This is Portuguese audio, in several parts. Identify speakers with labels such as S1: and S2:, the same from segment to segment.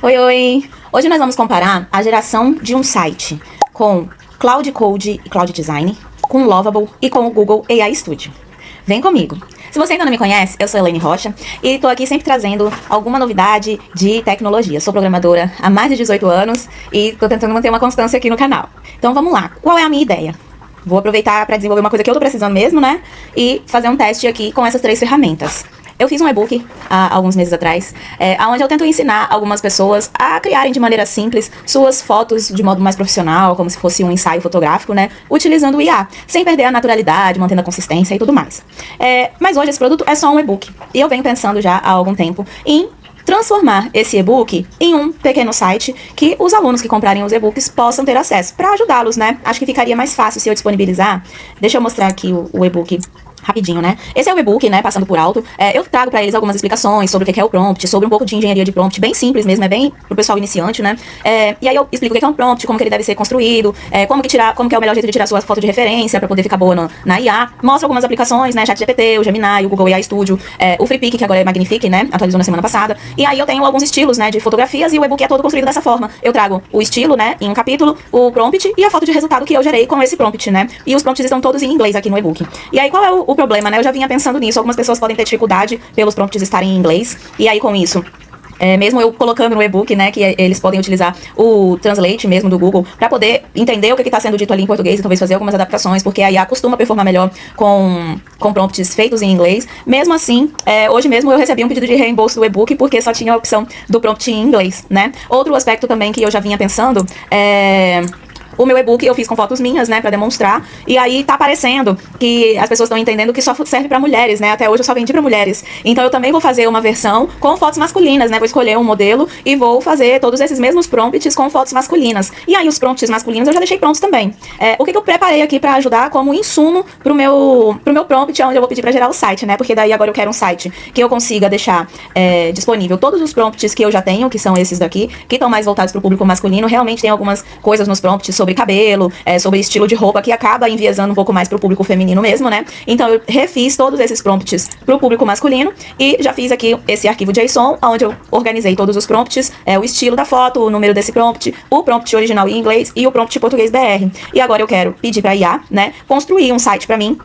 S1: Oi, oi! Hoje nós vamos comparar a geração de um site com Cloud Code e Cloud Design, com Lovable e com o Google AI Studio. Vem comigo! Se você ainda não me conhece, eu sou Elaine Rocha e estou aqui sempre trazendo alguma novidade de tecnologia. Sou programadora há mais de 18 anos e estou tentando manter uma constância aqui no canal. Então vamos lá, qual é a minha ideia? Vou aproveitar para desenvolver uma coisa que eu estou precisando mesmo, né? E fazer um teste aqui com essas 3 ferramentas. Eu fiz um e-book há alguns meses atrás, onde eu tento ensinar algumas pessoas a criarem de maneira simples suas fotos de modo mais profissional, como se fosse um ensaio fotográfico, né? Utilizando o IA, sem perder a naturalidade, mantendo a consistência e tudo mais. Mas hoje esse produto é só um e-book. E eu venho pensando já há algum tempo em transformar esse e-book em um pequeno site que os alunos que comprarem os e-books possam ter acesso, para ajudá-los, né? Acho que ficaria mais fácil se eu disponibilizar. Deixa eu mostrar aqui o e-book rapidinho, né? Esse é o e-book, né? Passando por alto. Eu trago pra eles algumas explicações sobre o que é o prompt, sobre um pouco de engenharia de prompt, bem simples mesmo, é bem pro pessoal iniciante, né? E aí eu explico o que é um prompt, como que ele deve ser construído, como que é o melhor jeito de tirar sua foto de referência pra poder ficar boa na IA. Mostro algumas aplicações, né? ChatGPT, o Gemini, o Google AI Studio, o FreePic, que agora é Magnifique, né? Atualizou na semana passada. E aí eu tenho alguns estilos, né? De fotografias e o e-book é todo construído dessa forma. Eu trago o estilo, né? Em um capítulo, o prompt e a foto de resultado que eu gerei com esse prompt, né? E os prompts estão todos em inglês aqui no e-book. E aí qual é o problema, né? Eu já vinha pensando nisso, algumas pessoas podem ter dificuldade pelos prompts estarem em inglês, e aí com isso, mesmo eu colocando no e-book, né, que eles podem utilizar o Translate mesmo do Google para poder entender o que está sendo dito ali em português e talvez fazer algumas adaptações, porque a IA costuma performar melhor com prompts feitos em inglês. Mesmo assim, hoje mesmo eu recebi um pedido de reembolso do e-book porque só tinha a opção do prompt em inglês, né. Outro aspecto também que eu já vinha pensando o meu e-book eu fiz com fotos minhas, né, pra demonstrar, e aí tá aparecendo que as pessoas estão entendendo que só serve pra mulheres, né, até hoje eu só vendi pra mulheres, então eu também vou fazer uma versão com fotos masculinas, né, vou escolher um modelo e vou fazer todos esses mesmos prompts com fotos masculinas, e aí os prompts masculinos eu já deixei prontos também. O que eu preparei aqui pra ajudar como insumo pro meu prompt, onde eu vou pedir pra gerar o site, né, porque daí agora eu quero um site que eu consiga deixar disponível todos os prompts que eu já tenho, que são esses daqui, que estão mais voltados pro público masculino. Realmente tem algumas coisas nos prompts sobre cabelo, sobre estilo de roupa, que acaba enviesando um pouco mais pro público feminino mesmo, né? Então eu refiz todos esses prompts pro público masculino e já fiz aqui esse arquivo JSON, onde eu organizei todos os prompts, o estilo da foto, o número desse prompt, o prompt original em inglês e o prompt português BR. E agora eu quero pedir pra IA, né, construir um site pra mim,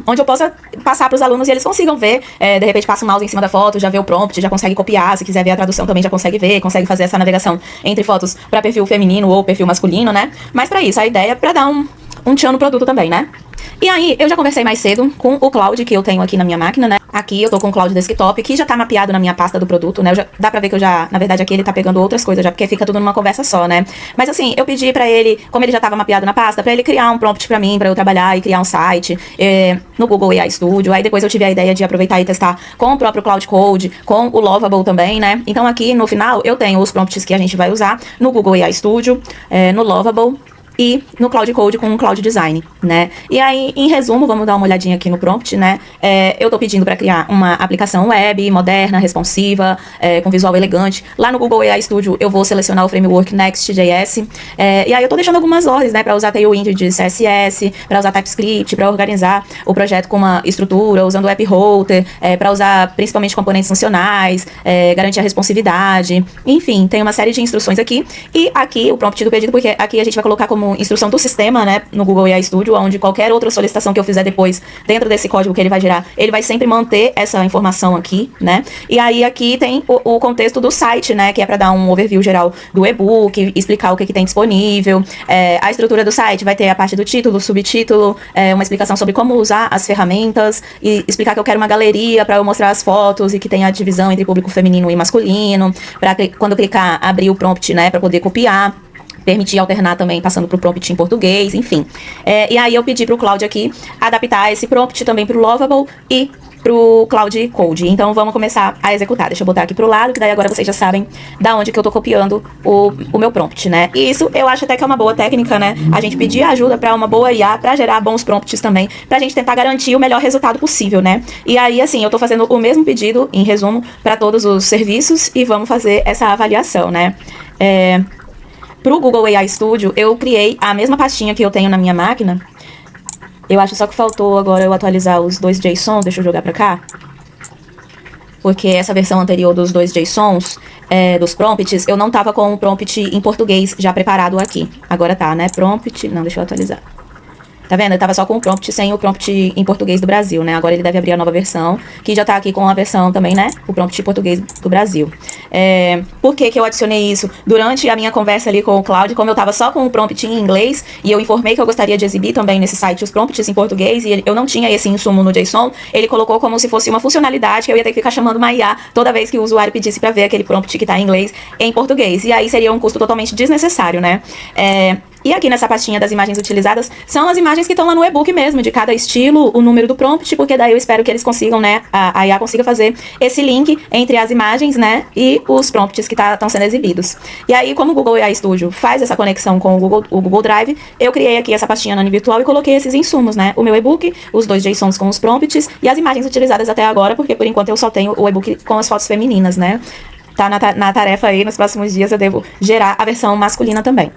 S1: onde eu possa passar para os alunos e eles consigam ver, de repente passa o mouse em cima da foto, já vê o prompt, já consegue copiar, se quiser ver a tradução também já consegue ver, consegue fazer essa navegação entre fotos para perfil feminino ou perfil masculino, né? Mas para isso, a ideia é para dar um tchan no produto também, né? E aí, eu já conversei mais cedo com o Cloud, que eu tenho aqui na minha máquina, né? Aqui eu tô com o Cloud Desktop, que já tá mapeado na minha pasta do produto, né? Dá pra ver que na verdade aqui ele tá pegando outras coisas já, porque fica tudo numa conversa só, né? Mas assim, eu pedi pra ele, como ele já tava mapeado na pasta, pra ele criar um prompt pra mim, pra eu trabalhar e criar um site no Google AI Studio. Aí depois eu tive a ideia de aproveitar e testar com o próprio Cloud Code, com o Lovable também, né? Então aqui no final eu tenho os prompts que a gente vai usar no Google AI Studio, no Lovable e no Cloud Code com o Cloud Design, né? E aí, em resumo, vamos dar uma olhadinha aqui no prompt, né? Eu tô pedindo para criar uma aplicação web moderna, responsiva, com visual elegante. Lá no Google AI Studio eu vou selecionar o framework Next.js. E aí eu tô deixando algumas ordens, né? Para usar Tailwind de CSS, para usar TypeScript, para organizar o projeto com uma estrutura, usando o App Router, para usar principalmente componentes funcionais, garantir a responsividade. Enfim, tem uma série de instruções aqui. E aqui o prompt do pedido, porque aqui a gente vai colocar como instrução do sistema, né, no Google AI Studio, onde qualquer outra solicitação que eu fizer depois, dentro desse código que ele vai gerar, ele vai sempre manter essa informação aqui, né, e aí aqui tem o contexto do site, né, que é para dar um overview geral do e-book, explicar o que tem disponível, a estrutura do site vai ter a parte do título, subtítulo, uma explicação sobre como usar as ferramentas, e explicar que eu quero uma galeria para eu mostrar as fotos e que tem a divisão entre público feminino e masculino, para quando clicar, abrir o prompt, né, para poder copiar, permitir alternar também, passando para o prompt em português, enfim. E aí eu pedi para o Cloud aqui adaptar esse prompt também para o Lovable e para o Cloud Code. Então vamos começar a executar. Deixa eu botar aqui para o lado, que daí agora vocês já sabem da onde que eu tô copiando o meu prompt, né? E isso eu acho até que é uma boa técnica, né? A gente pedir ajuda para uma boa IA para gerar bons prompts também, pra gente tentar garantir o melhor resultado possível, né? E aí, assim, eu tô fazendo o mesmo pedido, em resumo, para todos os serviços e vamos fazer essa avaliação, né? Pro Google AI Studio, eu criei a mesma pastinha que eu tenho na minha máquina. Eu acho só que faltou agora eu atualizar os 2 JSONs. Deixa eu jogar pra cá. Porque essa versão anterior dos 2 JSONs, dos prompts, eu não tava com o prompt em português já preparado aqui. Agora tá, né? Prompt, não, deixa eu atualizar. Tá vendo? Eu tava só com o prompt sem o prompt em português do Brasil, né? Agora ele deve abrir a nova versão, que já tá aqui com a versão também, né? O prompt em português do Brasil. Por que que eu adicionei isso? Durante a minha conversa ali com o Cláudio, como eu tava só com o prompt em inglês, e eu informei que eu gostaria de exibir também nesse site os prompts em português, e eu não tinha esse insumo no JSON, ele colocou como se fosse uma funcionalidade que eu ia ter que ficar chamando uma IA toda vez que o usuário pedisse pra ver aquele prompt que tá em inglês em português. E aí seria um custo totalmente desnecessário, né? E aqui nessa pastinha das imagens utilizadas, são as imagens que estão lá no e-book mesmo, de cada estilo, o número do prompt, porque daí eu espero que eles consigam, né, a IA consiga fazer esse link entre as imagens, né, e os prompts que estão sendo exibidos. E aí, como o Google AI Studio faz essa conexão com o Google Drive, eu criei aqui essa pastinha Nani Virtual e coloquei esses insumos, né, o meu e-book, os 2 JSONs com os prompts e as imagens utilizadas até agora, porque por enquanto eu só tenho o e-book com as fotos femininas, né. Tá na tarefa aí, nos próximos dias eu devo gerar a versão masculina também.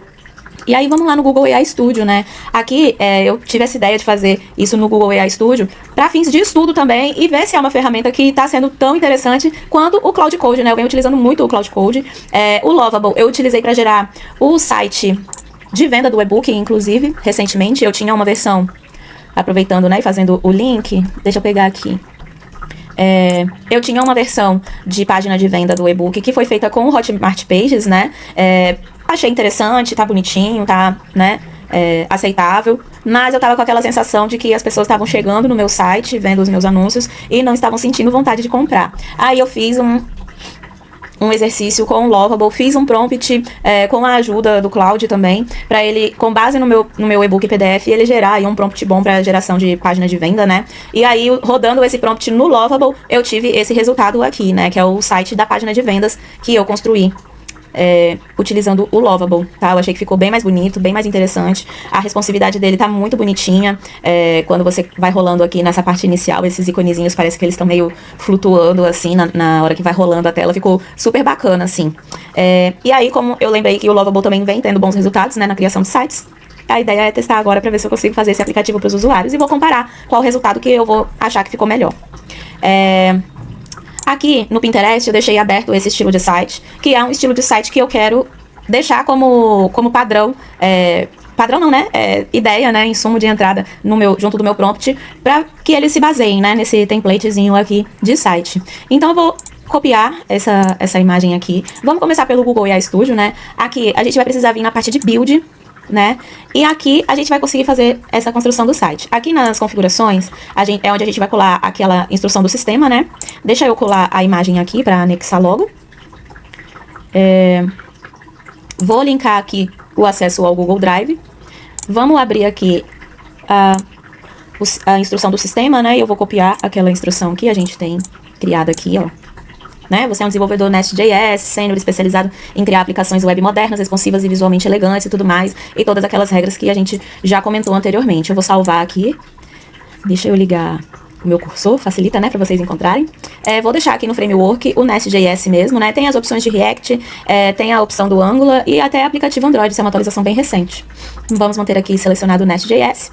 S1: E aí vamos lá no Google AI Studio, né? Aqui eu tive essa ideia de fazer isso no Google AI Studio para fins de estudo também e ver se é uma ferramenta que está sendo tão interessante quanto o Cloud Code, né? Eu venho utilizando muito o Cloud Code. O Lovable eu utilizei para gerar o site de venda do e-book, inclusive, recentemente. Eu tinha uma versão, aproveitando, né, e fazendo o link. Deixa eu pegar aqui. Eu tinha uma versão de página de venda do e-book que foi feita com o Hotmart Pages, né? Achei interessante, tá bonitinho, tá, né, aceitável, mas eu tava com aquela sensação de que as pessoas estavam chegando no meu site, vendo os meus anúncios e não estavam sentindo vontade de comprar. Aí eu fiz um exercício com o Lovable, fiz um prompt com a ajuda do Cloud também, para ele, com base no meu e-book PDF, ele gerar aí um prompt bom para geração de página de venda, né? E aí, rodando esse prompt no Lovable, eu tive esse resultado aqui, né? Que é o site da página de vendas que eu construí. Utilizando o Lovable, tá? Eu achei que ficou bem mais bonito, bem mais interessante. A responsividade dele tá muito bonitinha. Quando você vai rolando aqui nessa parte inicial, esses iconezinhos parece que eles estão meio flutuando, assim, na hora que vai rolando a tela. Ficou super bacana, assim. E aí, como eu lembrei que o Lovable também vem tendo bons resultados, né, na criação de sites, a ideia é testar agora para ver se eu consigo fazer esse aplicativo para os usuários e vou comparar qual o resultado que eu vou achar que ficou melhor. Aqui no Pinterest eu deixei aberto esse estilo de site, que é um estilo de site que eu quero deixar como padrão, padrão não, né? Ideia, né? Insumo de entrada junto do meu prompt, para que ele se baseie, né, nesse templatezinho aqui de site. Então eu vou copiar essa imagem aqui. Vamos começar pelo Google AI Studio, né? Aqui a gente vai precisar vir na parte de build, né? E aqui a gente vai conseguir fazer essa construção do site. Aqui nas configurações, é onde a gente vai colar aquela instrução do sistema, né? Deixa eu colar a imagem aqui para anexar logo. Vou linkar aqui o acesso ao Google Drive. Vamos abrir aqui a instrução do sistema, né? E eu vou copiar aquela instrução que a gente tem criada aqui, ó. Né? Você é um desenvolvedor Nest.js, sênior especializado em criar aplicações web modernas, responsivas e visualmente elegantes e tudo mais, e todas aquelas regras que a gente já comentou anteriormente. Eu vou salvar aqui, deixa eu ligar o meu cursor, facilita, né, para vocês encontrarem. Vou deixar aqui no framework o Nest.js mesmo, né, tem as opções de React, tem a opção do Angular e até aplicativo Android, isso é uma atualização bem recente. Vamos manter aqui selecionado o Nest.js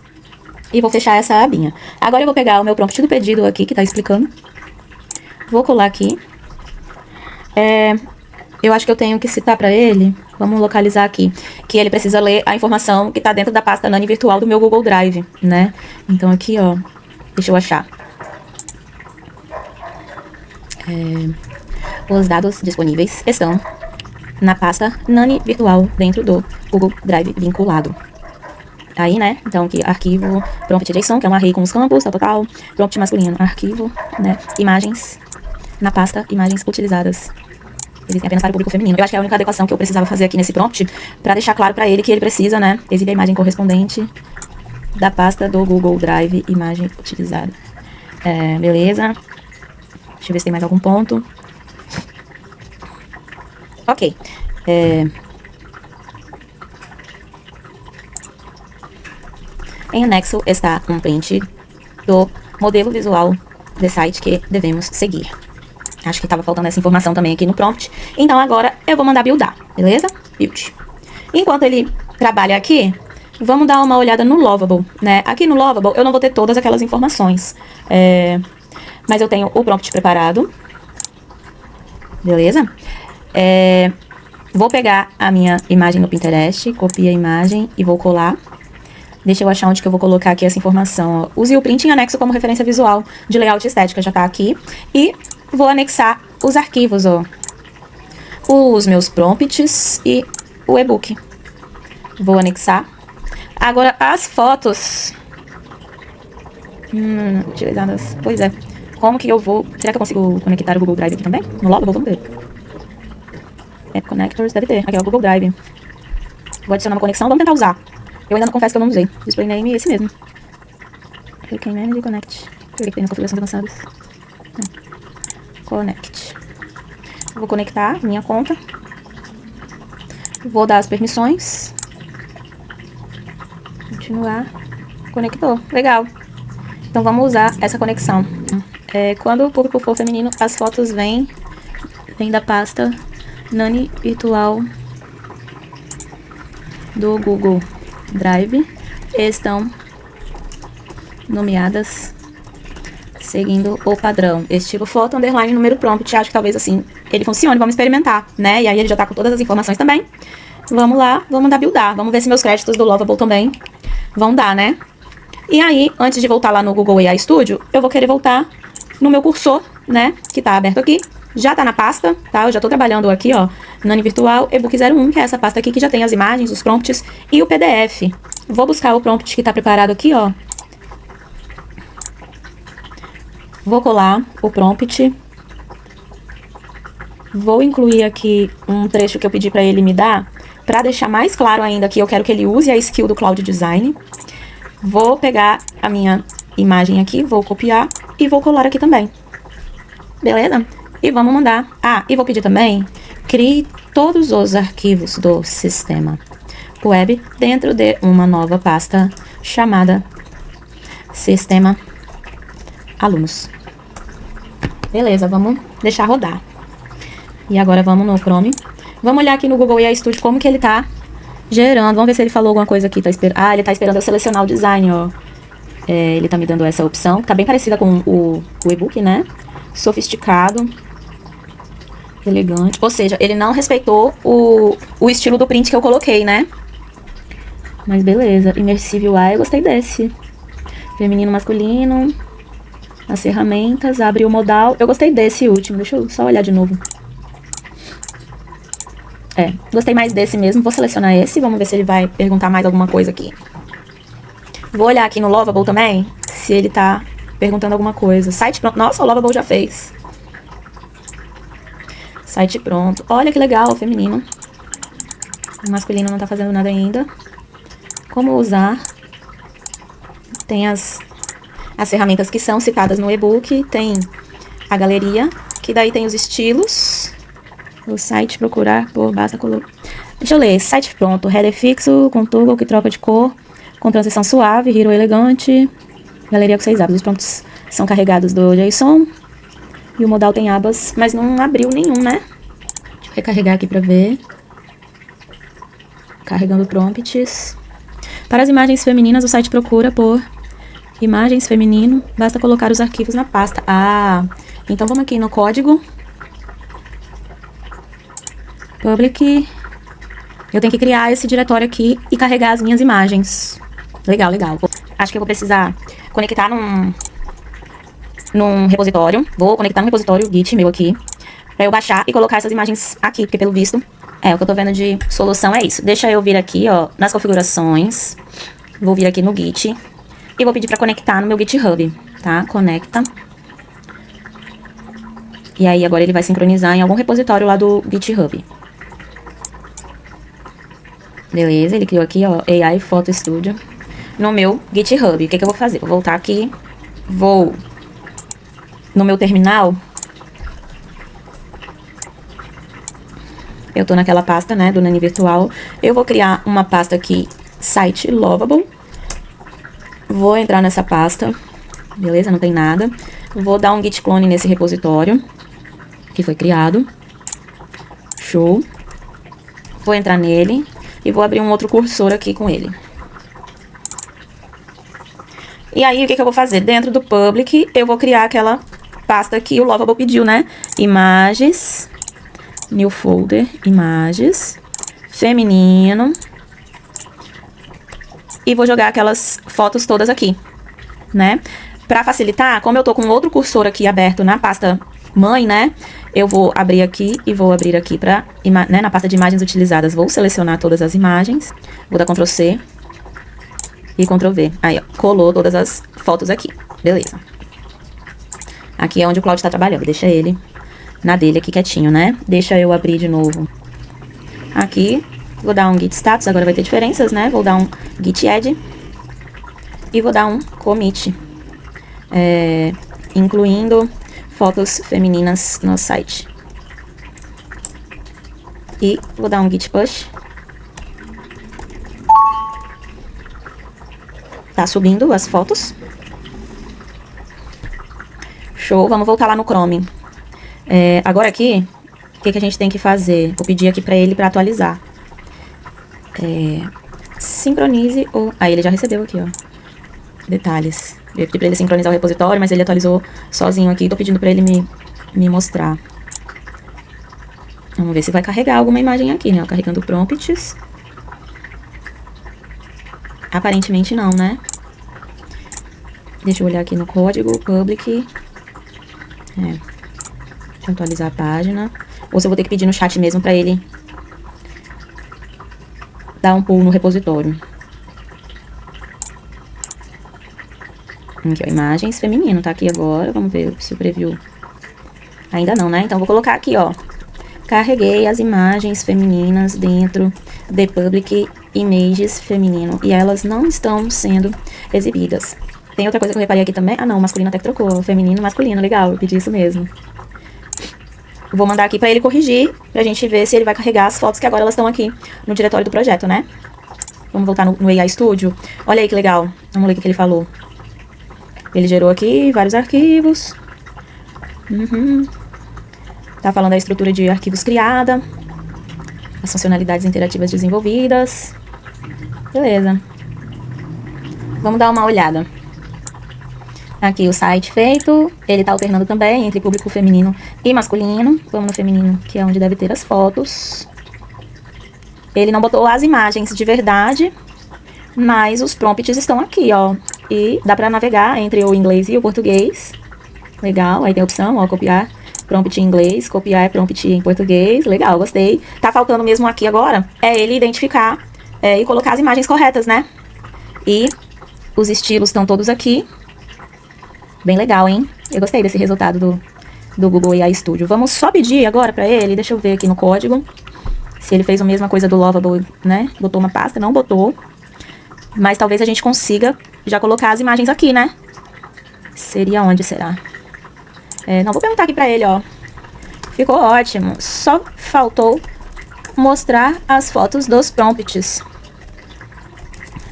S1: e vou fechar essa abinha. Agora eu vou pegar o meu prompt do pedido aqui, que tá explicando, vou colar aqui. Eu acho que eu tenho que citar para ele, vamos localizar aqui, que ele precisa ler a informação que está dentro da pasta Nani virtual do meu Google Drive, né? Então aqui, ó, deixa eu achar. Os dados disponíveis estão na pasta Nani virtual dentro do Google Drive vinculado. Aí, né? Então aqui, arquivo, prompt.json, que é um array com os campos, tal, prompt masculino, arquivo, né? Imagens, na pasta imagens utilizadas. Existem apenas para o público feminino. Eu acho que é a única adequação que eu precisava fazer aqui nesse prompt, para deixar claro para ele que ele precisa, né, exibir a imagem correspondente da pasta do Google Drive, imagem utilizada. Beleza. Deixa eu ver se tem mais algum ponto. Ok. Em anexo está um print do modelo visual do site que devemos seguir. Acho que estava faltando essa informação também aqui no prompt. Então agora eu vou mandar buildar, beleza? Build. Enquanto ele trabalha aqui, vamos dar uma olhada no Lovable, né? Aqui no Lovable eu não vou ter todas aquelas informações. Mas eu tenho o prompt preparado. Beleza? Vou pegar a minha imagem no Pinterest, copio a imagem e vou colar. Deixa eu achar onde que eu vou colocar aqui essa informação, ó. Use o print em anexo como referência visual de layout e estética, já tá aqui. E vou anexar os arquivos, ó. Os meus prompts e o e-book. Vou anexar. Agora, as fotos... utilizadas... Pois é. Como que eu vou... Será que eu consigo conectar o Google Drive aqui também? No Lovable, vamos ver. App Connectors, deve ter. Aqui, ó, o Google Drive. Vou adicionar uma conexão, vamos tentar usar. Eu ainda não confesso que eu não usei. Display name é esse mesmo. Click em Manage e Connect. Deixa eu ver o que tem nas configurações avançadas. Connect. Vou conectar minha conta. Vou dar as permissões. Continuar. Conectou. Legal. Então vamos usar essa conexão. Quando o público for feminino, as fotos vêm da pasta Nani Virtual do Google Drive. Estão nomeadas seguindo o padrão estilo foto, underline, número prompt. Acho que talvez assim ele funcione, vamos experimentar, né? E aí ele já tá com todas as informações também. Vamos lá, vamos dar buildar. Vamos ver se meus créditos do Lovable também vão dar, né? E aí, antes de voltar lá no Google AI Studio, eu vou querer voltar no meu cursor, né? Que tá aberto aqui. Já tá na pasta, tá? Eu já tô trabalhando aqui, ó, Nani Virtual Ebook 01, que é essa pasta aqui que já tem as imagens, os prompts e o PDF. Vou buscar o prompt que tá preparado aqui, ó. Vou colar o prompt. Vou incluir aqui um trecho que eu pedi pra ele me dar, pra deixar mais claro ainda que eu quero que ele use a skill do Cloud Design. Vou pegar a minha imagem aqui, vou copiar e vou colar aqui também. Beleza? E vamos mandar. Ah, e vou pedir também, crie todos os arquivos do sistema web dentro de uma nova pasta chamada Sistema Alunos. Beleza, vamos deixar rodar. E agora vamos no Chrome. Vamos olhar aqui no Google AI Studio como que ele tá gerando. Vamos ver se ele falou alguma coisa aqui. Ele tá esperando eu selecionar o design, ó. Ele tá me dando essa opção. Tá bem parecida com o e-book, né? Sofisticado. Elegante. Ou seja, ele não respeitou o estilo do print que eu coloquei, né? Mas beleza. Immersive UI, eu gostei desse. Feminino, masculino. As ferramentas, abre o modal. Eu gostei desse último. Deixa eu só olhar de novo. Gostei mais desse mesmo. Vou selecionar esse. Vamos ver se ele vai perguntar mais alguma coisa aqui. Vou olhar aqui no Lovable também, se ele tá perguntando alguma coisa. Site pronto. Nossa, o Lovable já fez. Site pronto. Olha que legal, feminino. O masculino não tá fazendo nada ainda. Como usar. Tem as ferramentas que são citadas no e-book. Tem a galeria, que daí tem os estilos. O site procurar por basta color. Deixa eu ler. Site pronto. Header fixo, com toggle que troca de cor. Com transição suave, hero elegante. Galeria com 6 abas. Os prompts são carregados do JSON. E o modal tem abas, mas não abriu nenhum, né? Deixa eu recarregar aqui pra ver. Carregando prompts. Para as imagens femininas, o site procura por imagens feminino. Basta colocar os arquivos na pasta. Ah, então vamos aqui no código. Public. Eu tenho que criar esse diretório aqui e carregar as minhas imagens. Legal, legal. Acho que eu vou precisar conectar num repositório. Vou conectar num repositório Git meu aqui, pra eu baixar e colocar essas imagens aqui, porque pelo visto, o que eu tô vendo de solução é isso. Deixa eu vir aqui, ó, nas configurações. Vou vir aqui no Git e vou pedir pra conectar no meu GitHub, tá? Conecta. E aí agora ele vai sincronizar em algum repositório lá do GitHub. Beleza, ele criou aqui, ó, AI Photo Studio no meu GitHub. O que eu vou fazer? Vou voltar aqui, vou no meu terminal. Eu tô naquela pasta, né, do Nani Virtual. Eu vou criar uma pasta aqui, site Lovable. Vou entrar nessa pasta. Beleza, não tem nada. Vou dar um git clone nesse repositório que foi criado. Show. Vou entrar nele e vou abrir um outro cursor aqui com ele. E aí, o que eu vou fazer? Dentro do public, eu vou criar aquela pasta que o Lovable pediu, né? Imagens, New folder, imagens, feminino. E vou jogar aquelas fotos todas aqui, né? Pra facilitar, como eu tô com outro cursor aqui aberto na pasta mãe, né? Eu vou abrir aqui e vou abrir aqui pra, né, na pasta de imagens utilizadas. Vou selecionar todas as imagens. Vou dar Ctrl C e Ctrl V. Aí, ó, colou todas as fotos aqui. Beleza. Aqui é onde o Claudio tá trabalhando. Deixa ele na dele aqui quietinho, né? Deixa eu abrir de novo. Aqui, vou dar um git status. Agora vai ter diferenças, né? Vou dar um git add. E vou dar um commit. Incluindo fotos femininas no site. E vou dar um git push. Tá subindo as fotos. Show, vamos voltar lá no Chrome. Agora aqui, o que a gente tem que fazer? Vou pedir aqui pra ele pra atualizar. Sincronize o... Ah, ele já recebeu aqui, ó. Detalhes. Eu pedi pra ele sincronizar o repositório, mas ele atualizou sozinho aqui. Tô pedindo pra ele me mostrar. Vamos ver se vai carregar alguma imagem aqui, né? Carregando prompts. Aparentemente não, né? Deixa eu olhar aqui no código, public. Deixa eu atualizar a página. Ou se eu vou ter que pedir no chat mesmo pra ele dar um pull no repositório. Aqui, ó, imagens feminino, tá aqui agora. Vamos ver se o preview. Ainda não, né? Então, vou colocar aqui, ó. Carreguei as imagens femininas dentro de public images feminino. E elas não estão sendo exibidas. Tem outra coisa que eu reparei aqui também. Ah, não, o masculino até que trocou. Feminino, masculino, legal. Eu pedi isso mesmo. Vou mandar aqui pra ele corrigir, pra gente ver se ele vai carregar as fotos que agora elas estão aqui no diretório do projeto, né? Vamos voltar no AI Studio. Olha aí que legal. Vamos ler o que ele falou. Ele gerou aqui vários arquivos. Tá falando da estrutura de arquivos criada. As funcionalidades interativas desenvolvidas. Beleza. Vamos dar uma olhada. Aqui o site feito. Ele tá alternando também entre público feminino e masculino. Vamos no feminino, que é onde deve ter as fotos. Ele não botou as imagens de verdade, mas os prompts estão aqui, ó. E dá pra navegar entre o inglês e o português. Legal, aí tem a opção, ó, copiar prompt em inglês, copiar prompt em português. Legal, gostei. Tá faltando mesmo aqui agora, ele identificar e colocar as imagens corretas, né? E os estilos estão todos aqui. Bem legal, hein? Eu gostei desse resultado do Google AI Studio. Vamos só pedir agora pra ele, deixa eu ver aqui no código, se ele fez a mesma coisa do Lovable, né? Botou uma pasta, não botou. Mas talvez a gente consiga já colocar as imagens aqui, né? Seria onde, será? Não, vou perguntar aqui pra ele, ó. Ficou ótimo. Só faltou mostrar as fotos dos prompts.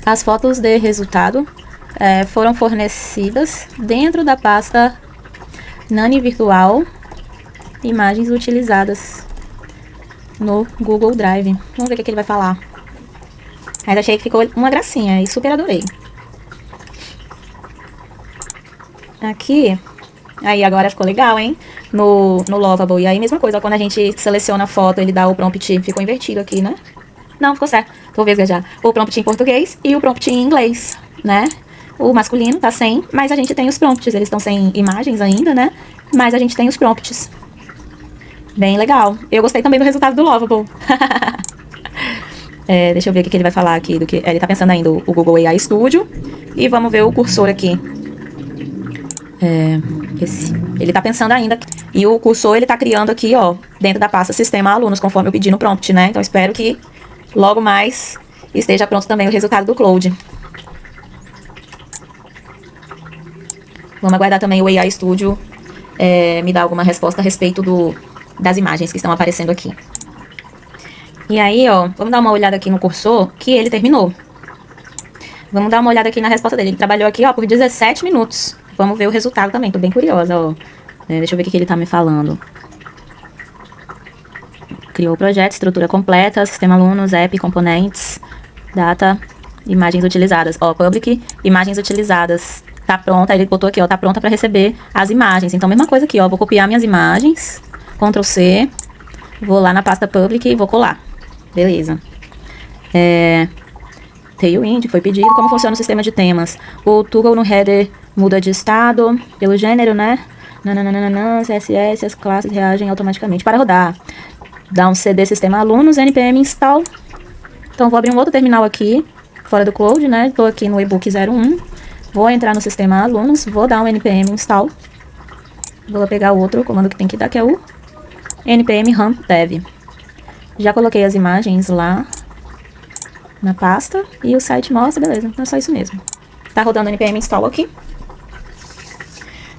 S1: As fotos de resultado foram fornecidas dentro da pasta Nani Virtual Imagens utilizadas no Google Drive. Vamos ver o que ele vai falar. Mas achei que ficou uma gracinha e super adorei. Aqui, aí agora ficou legal, hein? No Lovable. E aí, mesma coisa, ó, quando a gente seleciona a foto, ele dá o prompt, ficou invertido aqui, né? Não, ficou certo. Vou ver já. O prompt em português e o prompt em inglês, né? O masculino tá sem, mas a gente tem os prompts. Eles estão sem imagens ainda, né? Mas a gente tem os prompts. Bem legal. Eu gostei também do resultado do Lovable. Deixa eu ver o que ele vai falar aqui. Ele tá pensando ainda o Google AI Studio. E vamos ver o cursor aqui. Ele tá pensando ainda. E o cursor ele tá criando aqui, ó, dentro da pasta Sistema Alunos, conforme eu pedi no prompt, né? Então espero que logo mais esteja pronto também o resultado do Claude. Vamos aguardar também o AI Studio me dar alguma resposta a respeito das imagens que estão aparecendo aqui. E aí, ó, vamos dar uma olhada aqui no cursor, que ele terminou. Vamos dar uma olhada aqui na resposta dele. Ele trabalhou aqui, ó, por 17 minutos. Vamos ver o resultado também, tô bem curiosa, ó. Deixa eu ver o que ele tá me falando. Criou o projeto, estrutura completa, sistema alunos, app, componentes, data, imagens utilizadas. Ó, public, imagens utilizadas. Tá pronta, ele botou aqui, ó, tá pronta para receber as imagens. Então, mesma coisa aqui, ó, vou copiar minhas imagens, Ctrl C, Vou lá na pasta Public e vou colar. Beleza. Tailwind, foi pedido. Como funciona o sistema de temas? O toggle no header muda de estado pelo gênero, né? Nananana, CSS, as classes reagem automaticamente para rodar. Dá um CD sistema alunos, npm install. Então vou abrir um outro terminal aqui, fora do Cloud, né? Estou aqui no ebook 01. Vou entrar no sistema alunos, vou dar um npm install. Vou pegar o outro comando que tem que dar, que é o npm run dev. Já coloquei as imagens lá na pasta e o site mostra, beleza, é só isso mesmo. Tá rodando o npm install aqui.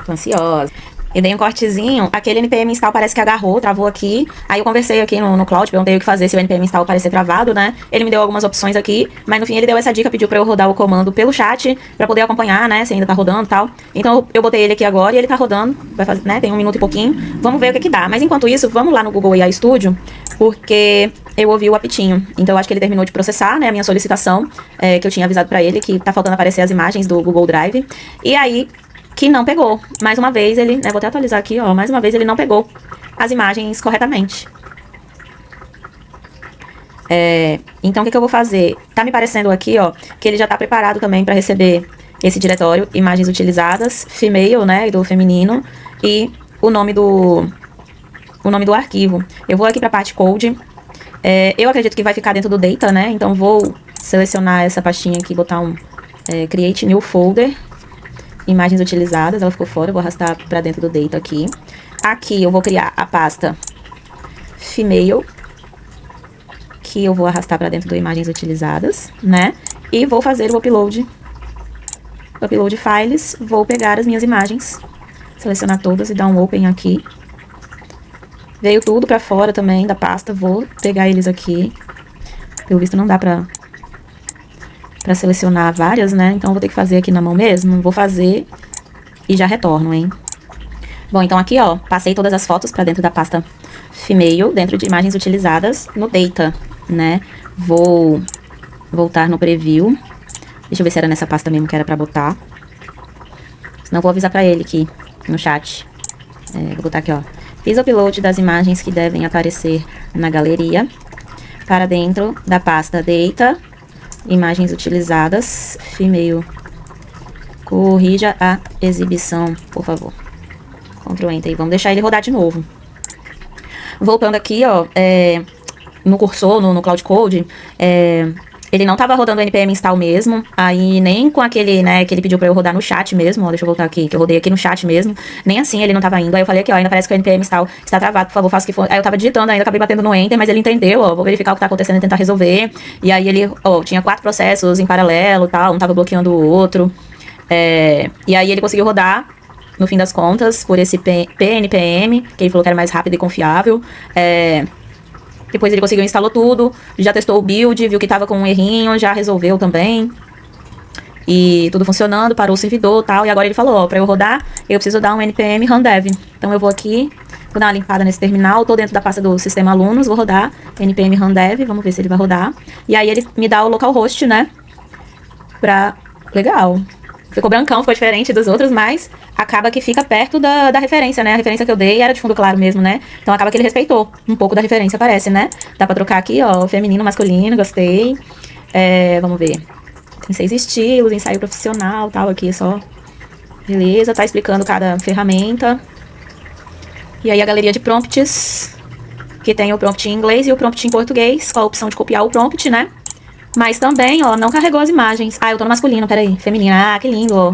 S1: Tô ansiosa. Eu dei um cortezinho, aquele npm install parece que agarrou, travou aqui. Aí eu conversei aqui no Cloud, perguntei o que fazer se o npm install parecer travado, né? Ele me deu algumas opções aqui, mas no fim ele deu essa dica, pediu pra eu rodar o comando pelo chat, pra poder acompanhar, né, se ainda tá rodando e tal. Então eu botei ele aqui agora e ele tá rodando, vai fazer, né, tem 1 minuto e pouquinho. Vamos ver o que dá. Mas enquanto isso, vamos lá no Google AI Studio, porque eu ouvi o apitinho. Então eu acho que ele terminou de processar, né, a minha solicitação, que eu tinha avisado pra ele, que tá faltando aparecer as imagens do Google Drive. E aí que não pegou. Mais uma vez ele, né, vou até atualizar aqui, ó, mais uma vez ele não pegou as imagens corretamente. Então o que eu vou fazer? Tá me parecendo aqui, ó, que ele já tá preparado também para receber esse diretório, imagens utilizadas, female, né, do feminino, e o nome do arquivo. Eu vou aqui para a parte code. Eu acredito que vai ficar dentro do data, né, então vou selecionar essa pastinha aqui, botar um create new folder. Imagens utilizadas, ela ficou fora, eu vou arrastar para dentro do data aqui. Aqui eu vou criar a pasta female, que eu vou arrastar para dentro do imagens utilizadas, né? E vou fazer o upload files, vou pegar as minhas imagens, selecionar todas e dar um open aqui. Veio tudo para fora também da pasta, vou pegar eles aqui. Pelo visto não dá para selecionar várias, né? Então, vou ter que fazer aqui na mão mesmo. Vou fazer e já retorno, hein? Bom, então aqui, ó, passei todas as fotos pra dentro da pasta Female, dentro de imagens utilizadas no Data, né? Vou voltar no Preview. Deixa eu ver se era nessa pasta mesmo que era pra botar. Senão, vou avisar pra ele aqui no chat. Vou botar aqui, ó. Fiz o upload das imagens que devem aparecer na galeria para dentro da pasta Data. Imagens utilizadas, Female. Corrija a exibição, por favor. Ctrl Enter e vamos deixar ele rodar de novo. Voltando aqui, ó, no cursor, no Cloud Code, ele não tava rodando o npm install mesmo, aí nem com aquele, né, que ele pediu pra eu rodar no chat mesmo, ó, deixa eu voltar aqui, que eu rodei aqui no chat mesmo, nem assim ele não tava indo, aí eu falei aqui, ó, ainda parece que o npm install está travado, por favor, faça o que for, aí eu tava digitando ainda, acabei batendo no enter, mas ele entendeu, ó, vou verificar o que tá acontecendo e tentar resolver, e aí ele, ó, tinha 4 processos em paralelo, tal, um tava bloqueando o outro, e aí ele conseguiu rodar, no fim das contas, por esse PNPM, que ele falou que era mais rápido e confiável, depois ele conseguiu, instalou tudo, já testou o build, viu que tava com um errinho, já resolveu também. E tudo funcionando, parou o servidor e tal. E agora ele falou, ó, pra eu rodar, eu preciso dar um npm run dev. Então eu vou aqui, vou dar uma limpada nesse terminal, tô dentro da pasta do sistema alunos, vou rodar npm run dev, vamos ver se ele vai rodar. E aí ele me dá o localhost, né, legal. Ficou brancão, ficou diferente dos outros, mas acaba que fica perto da referência, né? A referência que eu dei era de fundo claro mesmo, né? Então acaba que ele respeitou um pouco da referência, parece, né? Dá pra trocar aqui, ó, feminino, masculino, gostei. Vamos ver. Tem 6 estilos, ensaio profissional, tal, aqui só. Beleza, tá explicando cada ferramenta. E aí a galeria de prompts, que tem o prompt em inglês e o prompt em português, com a opção de copiar o prompt, né? Mas também, ó, não carregou as imagens. Ah, eu tô no masculino, peraí. Feminino. Ah, que lindo, ó.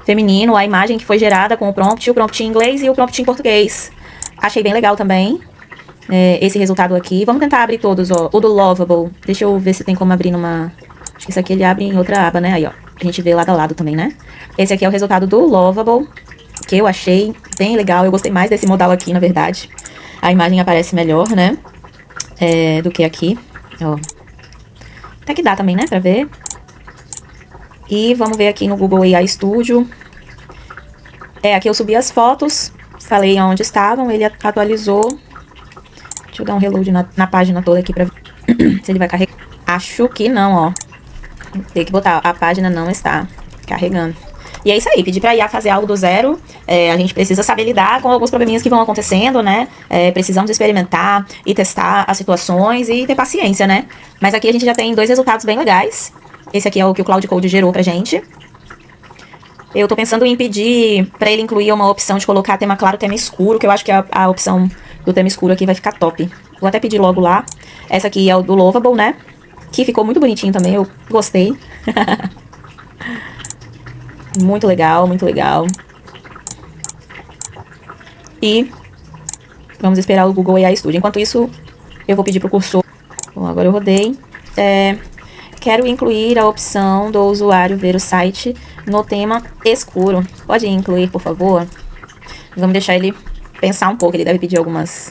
S1: Feminino, a imagem que foi gerada com o prompt em inglês e o prompt em português. Achei bem legal também. Esse resultado aqui. Vamos tentar abrir todos, ó. O do Lovable. Deixa eu ver se tem como abrir numa... Acho que isso aqui ele abre em outra aba, né? Aí, ó. A gente vê lado a lado também, né? Esse aqui é o resultado do Lovable, que eu achei bem legal. Eu gostei mais desse modal aqui, na verdade. A imagem aparece melhor, né? Do que aqui, ó. Até que dá também, né, pra ver. E vamos ver aqui no Google AI Studio. Aqui eu subi as fotos, falei onde estavam, ele atualizou. Deixa eu dar um reload na página toda aqui pra ver se ele vai carregar. Acho que não, ó. Tem que botar, a página não está carregando. E é isso aí, pedir pra IA fazer algo do zero. A gente precisa saber lidar com alguns probleminhas que vão acontecendo, né? Precisamos experimentar e testar as situações e ter paciência, né? Mas aqui a gente já tem 2 resultados bem legais. Esse aqui é o que o Cloud Code gerou pra gente. Eu tô pensando em pedir pra ele incluir uma opção de colocar tema claro, tema escuro, que eu acho que a opção do tema escuro aqui vai ficar top. Vou até pedir logo lá. Essa aqui é o do Lovable, né? Que ficou muito bonitinho também, eu gostei. Muito legal, muito legal. E vamos esperar o Google AI Studio. Enquanto isso, eu vou pedir pro cursor. Bom, agora eu rodei. Quero incluir a opção do usuário ver o site no tema escuro. Pode incluir, por favor? Vamos deixar ele pensar um pouco. Ele deve pedir algumas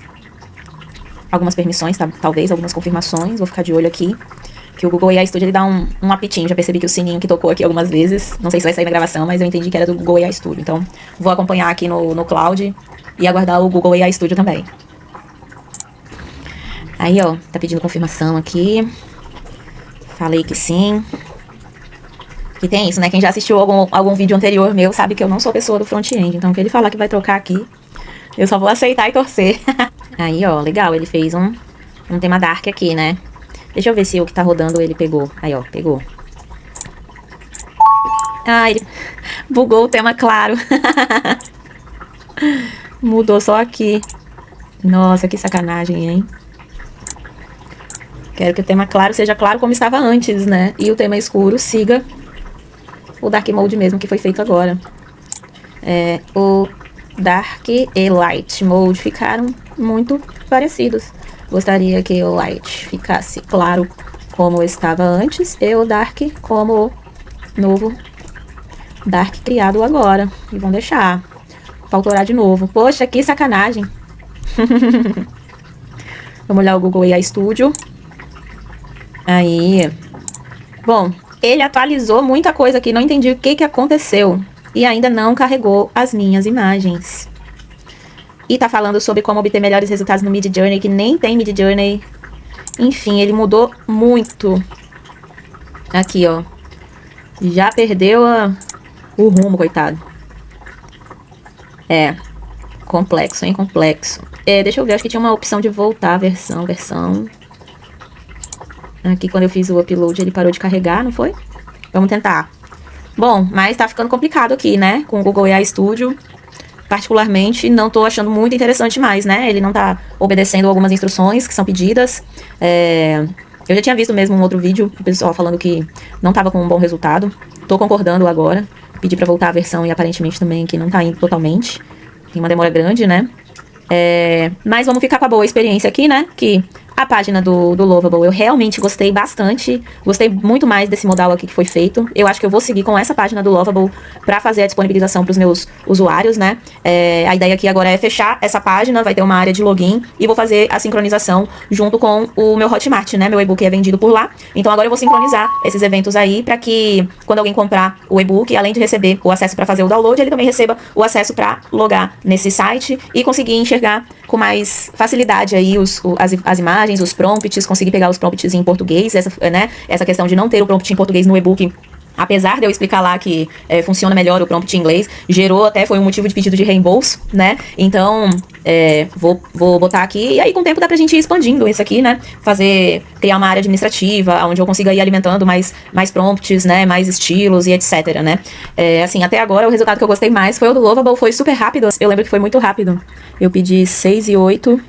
S1: permissões, talvez, algumas confirmações. Vou ficar de olho aqui. Que o Google AI Studio ele dá um apitinho. Já percebi que o sininho que tocou aqui algumas vezes. Não sei se vai sair na gravação, mas eu entendi que era do Google AI Studio. Então, vou acompanhar aqui no Cloud e aguardar o Google AI Studio também. Aí, ó, tá pedindo confirmação aqui. Falei que sim. Que tem isso, né? Quem já assistiu algum vídeo anterior meu sabe que eu não sou pessoa do front-end. Então, o que ele falar que vai trocar aqui, eu só vou aceitar e torcer. Aí, ó, legal. Ele fez um tema dark aqui, né? Deixa eu ver se o que tá rodando ele pegou. Aí, ó, pegou. Ah, ele bugou o tema claro. Mudou só aqui. Nossa, que sacanagem, hein? Quero que o tema claro seja claro como estava antes, né? E o tema escuro siga o Dark Mode mesmo que foi feito agora. O Dark e Light Mode ficaram muito parecidos. Gostaria que o Light ficasse claro como estava antes e o Dark como o novo Dark criado agora. E vão deixar pra autorar de novo. Poxa, que sacanagem. Vamos olhar o Google AI Studio. Aí, bom, ele atualizou muita coisa aqui, não entendi o que aconteceu. E ainda não carregou as minhas imagens. E tá falando sobre como obter melhores resultados no Midjourney, que nem tem Midjourney. Enfim, ele mudou muito. Aqui, ó. Já perdeu o rumo, coitado. Complexo, hein? Complexo. Deixa eu ver, acho que tinha uma opção de voltar a versão. Aqui, quando eu fiz o upload, ele parou de carregar, não foi? Vamos tentar. Bom, mas tá ficando complicado aqui, né? Com o Google AI Studio. Particularmente, não tô achando muito interessante mais, né? Ele não tá obedecendo algumas instruções que são pedidas. Eu já tinha visto mesmo um outro vídeo, o pessoal falando que não tava com um bom resultado. Tô concordando agora. Pedi pra voltar a versão e aparentemente também que não tá indo totalmente. Tem uma demora grande, né? Mas vamos ficar com a boa experiência aqui, né? Que a página do Lovable eu realmente gostei bastante. Gostei muito mais desse modal aqui que foi feito. Eu acho que eu vou seguir com essa página do Lovable pra fazer a disponibilização pros meus usuários, né? A ideia aqui agora é fechar essa página, vai ter uma área de login e vou fazer a sincronização junto com o meu Hotmart, né? Meu e-book é vendido por lá. Então agora eu vou sincronizar esses eventos aí pra que quando alguém comprar o e-book, além de receber o acesso pra fazer o download, ele também receba o acesso pra logar nesse site e conseguir enxergar com mais facilidade aí as imagens, os prompts, conseguir pegar os prompts em português, essa questão de não ter o prompt em português no e-book, apesar de eu explicar lá que funciona melhor o prompt em inglês, foi um motivo de pedido de reembolso, né? Então, vou botar aqui, e aí com o tempo dá pra gente ir expandindo isso aqui, né? Criar uma área administrativa, onde eu consiga ir alimentando mais prompts, né? Mais estilos e etc, né? Assim, até agora o resultado que eu gostei mais foi o do Lovable, foi super rápido, eu lembro que foi muito rápido. Eu pedi 6 e 8,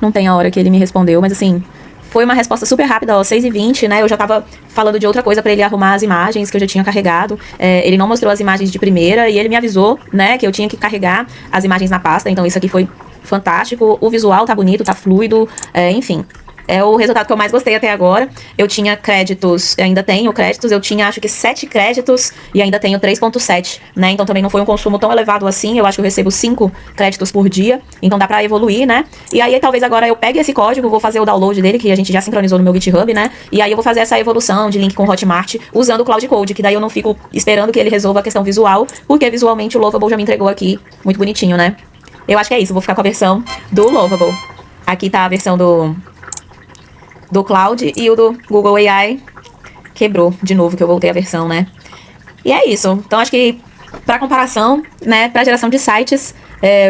S1: não tem a hora que ele me respondeu, mas assim, foi uma resposta super rápida, ó, 6h20, né? Eu já tava falando de outra coisa pra ele arrumar as imagens que eu já tinha carregado. Ele não mostrou as imagens de primeira e ele me avisou, né, que eu tinha que carregar as imagens na pasta. Então isso aqui foi fantástico. O visual tá bonito, tá fluido, enfim. É o resultado que eu mais gostei até agora. Eu tinha créditos, ainda tenho créditos, eu tinha acho que 7 créditos e ainda tenho 3.7, né? Então também não foi um consumo tão elevado assim, eu acho que eu recebo 5 créditos por dia, então dá pra evoluir, né? E aí talvez agora eu pegue esse código, vou fazer o download dele, que a gente já sincronizou no meu GitHub, né? E aí eu vou fazer essa evolução de link com Hotmart usando o Cloud Code, que daí eu não fico esperando que ele resolva a questão visual, porque visualmente o Lovable já me entregou aqui muito bonitinho, né? Eu acho que é isso, vou ficar com a versão do Lovable. Aqui tá a versão do Cloud e o do Google AI quebrou de novo, que eu voltei a versão, né? E é isso. Então acho que pra comparação, né, pra geração de sites,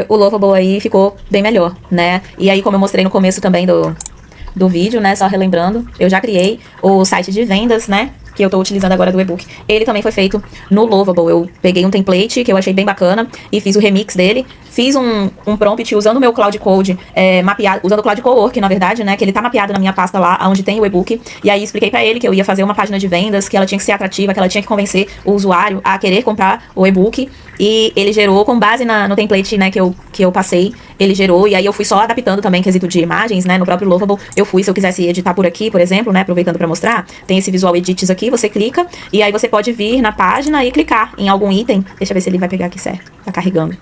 S1: o Lovable aí ficou bem melhor, né? E aí, como eu mostrei no começo também do vídeo, né, só relembrando, eu já criei o site de vendas, né, que eu tô utilizando agora do e-book. Ele também foi feito no Lovable. Eu peguei um template que eu achei bem bacana e fiz o remix dele. Fiz um prompt usando o meu Cloud Code, mapeado, usando o Cloud Cowork, na verdade, né, que ele tá mapeado na minha pasta lá, onde tem o e-book. E aí expliquei pra ele que eu ia fazer uma página de vendas, que ela tinha que ser atrativa, que ela tinha que convencer o usuário a querer comprar o e-book. E ele gerou, com base no template, né, que eu passei, ele gerou, e aí eu fui só adaptando também quesito de imagens, né, no próprio Lovable. Eu fui, se eu quisesse editar por aqui, por exemplo, né, aproveitando pra mostrar, tem esse Visual Edits aqui, você clica, e aí você pode vir na página e clicar em algum item. Deixa eu ver se ele vai pegar aqui certo, tá carregando.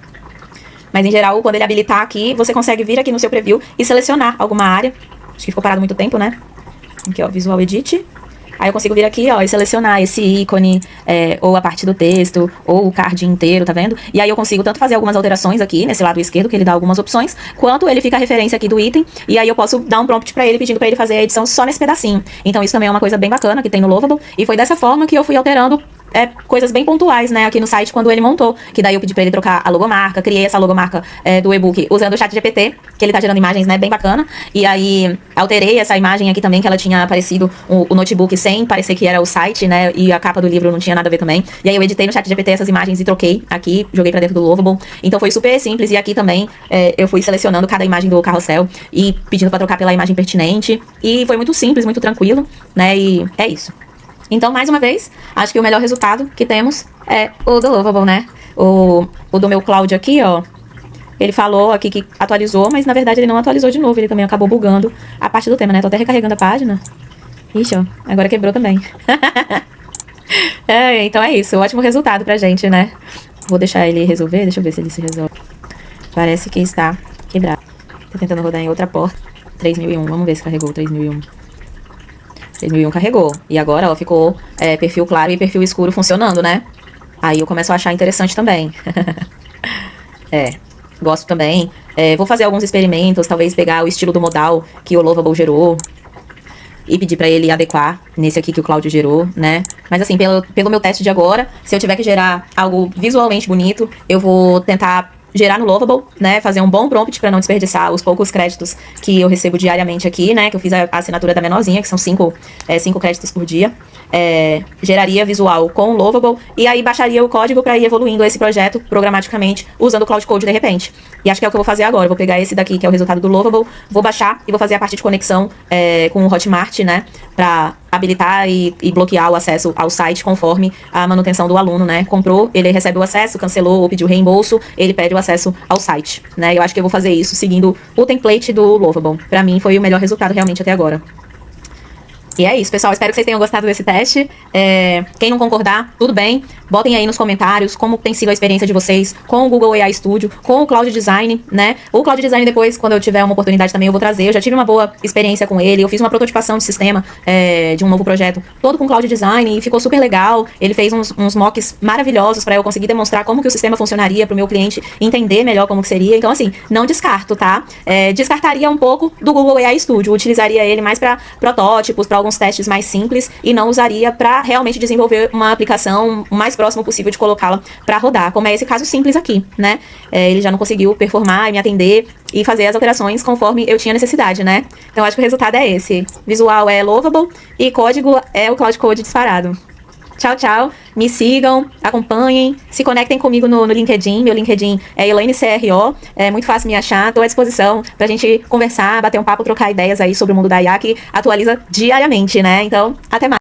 S1: Mas em geral, quando ele habilitar aqui, você consegue vir aqui no seu preview e selecionar alguma área. Acho que ficou parado muito tempo, né? Aqui, ó, Visual Edit. Aí eu consigo vir aqui, ó, e selecionar esse ícone, ou a parte do texto, ou o card inteiro, tá vendo? E aí eu consigo tanto fazer algumas alterações aqui, nesse lado esquerdo, que ele dá algumas opções, quanto ele fica a referência aqui do item, e aí eu posso dar um prompt pra ele, pedindo pra ele fazer a edição só nesse pedacinho. Então isso também é uma coisa bem bacana que tem no Lovable, e foi dessa forma que eu fui alterando coisas bem pontuais, né, aqui no site quando ele montou, que daí eu pedi pra ele trocar a logomarca, criei essa logomarca do e-book usando o ChatGPT, que ele tá gerando imagens, né, bem bacana, e aí alterei essa imagem aqui também, que ela tinha aparecido o notebook sem parecer que era o site, né, e a capa do livro não tinha nada a ver também, e aí eu editei no ChatGPT essas imagens e troquei aqui, joguei pra dentro do Lovable, então foi super simples, e aqui também eu fui selecionando cada imagem do carrossel e pedindo pra trocar pela imagem pertinente, e foi muito simples, muito tranquilo, né, e é isso. Então, mais uma vez, acho que o melhor resultado que temos é o do Lovable, né? O do meu Cloud aqui, ó, ele falou aqui que atualizou, mas na verdade ele não atualizou de novo, ele também acabou bugando a parte do tema, né? Tô até recarregando a página. Ixi, ó, agora quebrou também. Então é isso, ótimo resultado pra gente, né? Vou deixar ele resolver, deixa eu ver se ele se resolve. Parece que está quebrado. Tô tentando rodar em outra porta. 3001, vamos ver se carregou 3001. 3001 carregou. E agora, ó, ficou perfil claro e perfil escuro funcionando, né? Aí eu começo a achar interessante também. Gosto também. Vou fazer alguns experimentos, talvez pegar o estilo do modal que o Lovable gerou e pedir pra ele adequar nesse aqui que o Cláudio gerou, né? Mas assim, pelo meu teste de agora, se eu tiver que gerar algo visualmente bonito, eu vou tentar gerar no Lovable, né, fazer um bom prompt para não desperdiçar os poucos créditos que eu recebo diariamente aqui, né, que eu fiz a assinatura da menorzinha, que são 5 créditos por dia. Geraria visual com o Lovable e aí baixaria o código para ir evoluindo esse projeto programaticamente usando o Cloud Code de repente. E acho que é o que eu vou fazer agora. Eu vou pegar esse daqui, que é o resultado do Lovable, vou baixar e vou fazer a parte de conexão com o Hotmart, né, para habilitar e bloquear o acesso ao site conforme a manutenção do aluno, né? Comprou, ele recebe o acesso, cancelou ou pediu reembolso, ele pede o acesso ao site, né? Eu acho que eu vou fazer isso seguindo o template do Lovable. Pra mim foi o melhor resultado realmente até agora. E é isso, pessoal. Espero que vocês tenham gostado desse teste. Quem não concordar, tudo bem. Botem aí nos comentários como tem sido a experiência de vocês com o Google AI Studio, com o Cloud Design, né? O Cloud Design depois, quando eu tiver uma oportunidade também, eu vou trazer. Eu já tive uma boa experiência com ele. Eu fiz uma prototipação de sistema de um novo projeto, todo com Cloud Design, e ficou super legal. Ele fez uns mocks maravilhosos para eu conseguir demonstrar como que o sistema funcionaria para o meu cliente entender melhor como que seria. Então, assim, não descarto, tá? Descartaria um pouco do Google AI Studio. Utilizaria ele mais para protótipos, para alguns testes mais simples, e não usaria para realmente desenvolver uma aplicação o mais próximo possível de colocá-la para rodar, como é esse caso simples aqui, né? Ele já não conseguiu performar e me atender e fazer as alterações conforme eu tinha necessidade, né? Então acho que o resultado é esse. Visual é Lovable e código é o Cloud Code disparado. Tchau, tchau. Me sigam, acompanhem, se conectem comigo no LinkedIn. Meu LinkedIn é Elaine CRO. É muito fácil me achar. Estou à disposição pra gente conversar, bater um papo, trocar ideias aí sobre o mundo da IA, que atualiza diariamente, né? Então, até mais.